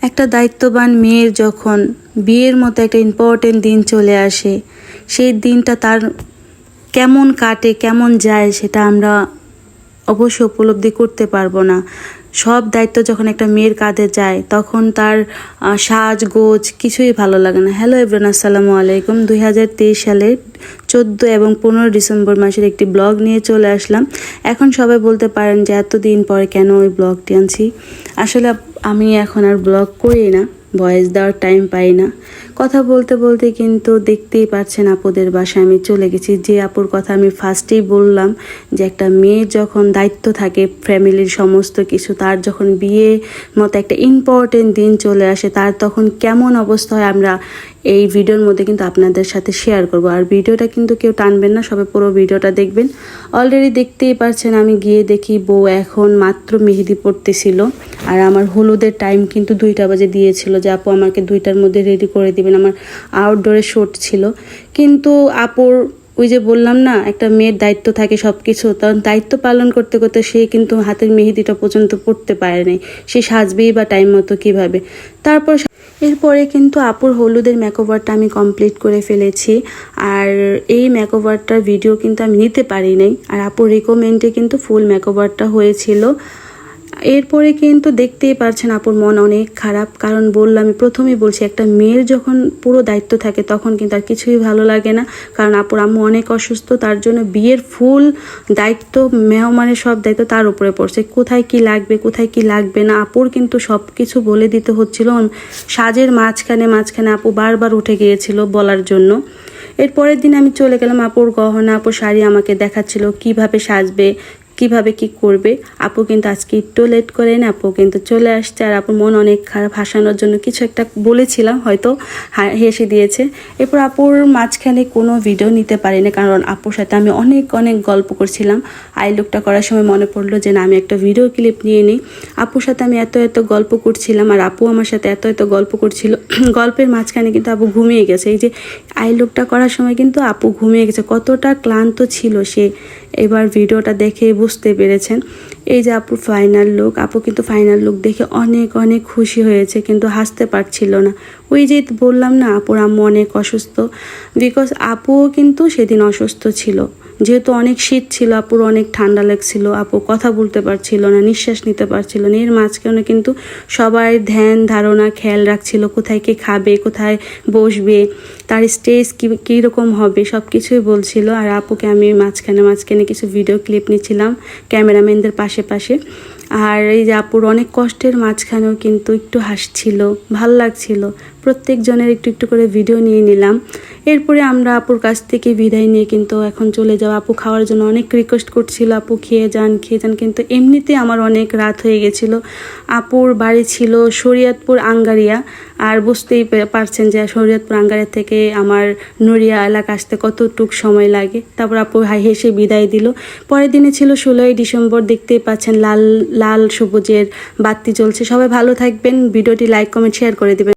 একটা দায়িত্ববান মেয়ের যখন বিয়ের মতো একটা ইম্পর্টেন্ট দিন চলে আসে, সেই দিনটা তার কেমন কাটে কেমন যায় সেটা আমরা অবশ্যই উপলব্ধি করতে পারবো না। সব দায়িত্ব যখন একটা মেয়ের কাঁধে যায় তখন তার সাজগোজ কিছুই ভালো লাগে না। হ্যালো এভরিওয়ান, আসসালামু আলাইকুম। 2023 সালের 14 এবং 15 ডিসেম্বর মাসের একটি ব্লগ নিয়ে চলে আসলাম। এখন সবাই বলতে পারেন যে এতদিন পরে কেন ওই ব্লগটি আনছি। আসলে আমি এখন আর ব্লগ করি না, ভয়েস দেওয়ার টাইম পাই না। কথা বলতে বলতে কিন্তু দেখতেই পাচ্ছেন আপুদের বাসায় আমি চলে গেছি। যে আপুর কথা আমি ফার্স্টেই বললাম যে একটা মেয়ের যখন দায়িত্ব থাকে ফ্যামিলির সমস্ত কিছু, তার যখন বিয়ে মতো একটা ইম্পর্টেন্ট দিন চলে আসে তার তখন কেমন অবস্থা হয় আমরা এই ভিডিওর মধ্যে কিন্তু আপনাদের সাথে শেয়ার করব। আর ভিডিওটা কিন্তু কেউ টানবেন না, সবাই পুরো ভিডিওটা দেখবেন। অলরেডি দেখতেই পাচ্ছেন আমি গিয়ে দেখি বউ এখন মাত্র মেহেদি পড়তেছিল। আর আমার হলুদের টাইম কিন্তু 2টা বাজে দিয়েছিল যে আপু আমাকে 2টার মধ্যে রেডি করে দিবেন, আমার আউটডোরে শ্যুট ছিল। কিন্তু আপুর ওই যে বললাম না একটা মেয়ের দায়িত্ব থাকে সব কিছু, তখন দায়িত্ব পালন করতে করতে সে কিন্তু হাতের মেহেদিটা পর্যন্ত পড়তে পারে নাই। সে সাজবেই বা টাইম মতো কীভাবে। এরপরে কিন্তু আপুর হলুদের মেকওভারটা আমি কমপ্লিট করে ফেলেছি। আর এই মেকওভারটার ভিডিও কিন্তু আমি নিতে পারি নাই, আর আপুর রিকমেন্ডে কিন্তু ফুল মেকওভারটা হয়েছিল। এরপরে কিন্তু দেখতেই পারছেন আপুর মন অনেক খারাপ, কারণ আমি প্রথমেই বলছি একটা মেয়ের যখন পুরো দায়িত্ব থাকে তখন কিন্তু আর কিছুই ভালো লাগে না। কারণ আপুর আম্মু অনেক অসুস্থ, তার জন্য বিয়ের ফুল দায়িত্ব মেহমানের সব দায়িত্ব তার উপরে পড়ছে। কোথায় কি লাগবে কোথায় কি লাগবে না আপুর কিন্তু সব কিছু বলে দিতে হচ্ছিল। সাজের মাঝখানে আপু বারবার উঠে গিয়েছিল বলার জন্য। এরপরের দিন আমি চলে গেলাম, আপুর গহনা আপুর শাড়ি আমাকে দেখাচ্ছিল কিভাবে সাজবে কিভাবে কি করবে। আপু কিন্তু আজকে একটু লেট করে না, আপু কিন্তু চলে আসছে। আর আপুর মন অনেক খারাপ, হাসানোর জন্য কিছু একটা বলেছিলাম, হয়তো হেসে দিয়েছে। এরপর আপুর মাঝখানে কোনো ভিডিও নিতে পারি না, কারণ আপুর সাথে আমি অনেক গল্প করছিলাম। আই লুকটা করার সময় মনে পড়লো যে না আমি একটা ভিডিও ক্লিপ নিয়ে নিই। আপুর সাথে আমি এত গল্প করছিলাম আর আপু আমার সাথে এত গল্প করছিল। গল্পের মাঝখানে কিন্তু আপু ঘুমিয়ে গেছে। এই যে আই লুকটা করার সময় কিন্তু আপু ঘুমিয়ে গেছে, কতটা ক্লান্ত ছিল সে। এবার ভিডিওটা দেখে বুঝতে পেরেছেন। এই যে আপুর ফাইনাল লুক, আপু কিন্তু ফাইনাল লুক দেখে অনেক খুশি হয়েছে, কিন্তু হাসতে পারছিল না। ওই যে বললাম না আপুর আম্মু অনেক অসুস্থ, বিকজ আপুও কিন্তু সেদিন অসুস্থ ছিল। যেহেতু অনেক শীত ছিল, আপুর অনেক ঠান্ডা লাগছিল, আপু কথা বলতে পারছিল না, নিঃশ্বাস নিতে পারছিল না। এর মাঝখানে কিন্তু সবাই ধ্যান ধারণা খেয়াল রাখছিল কোথায় কে খাবে কোথায় বসবে, তার স্টেজ কীরকম হবে সব কিছুই বলছিল। আর আপুকে আমি মাঝখানে কিছু ভিডিও ক্লিপ নিচ্ছিলাম ক্যামেরাম্যানদের পাশে। আর এই যে আপুর অনেক কষ্টের মাঝখানেও কিন্তু একটু হাসছিল, ভাল লাগছিল। প্রত্যেকজনের একটু করে ভিডিও নিয়ে নিলাম। এরপরে আমরা আপুর কাছ থেকে বিদায় নিয়ে কিন্তু এখন চলে যাবো। আপু খাওয়ার জন্য অনেক রিকোয়েস্ট করছিল, আপু খেয়ে যান, কিন্তু এমনিতে আমার অনেক রাত হয়ে গেছিলো। আপুর বাড়ি ছিল শরীয়তপুর আঙ্গারিয়া, আর বুঝতেই পারছেন যে শরীয়তপুর আঙ্গারিয়া থেকে আমার নড়িয়া এলাকা আসতে কতটুক সময় লাগে। তারপর আপু হেসে বিদায় দিল। পরের দিনে ছিল 16ই ডিসেম্বর, দেখতেই পাচ্ছেন লাল সবুজের বাতি জ্বলছে। সবাই ভালো থাকবেন, ভিডিওটি লাইক কমেন্ট শেয়ার করে দেবেন।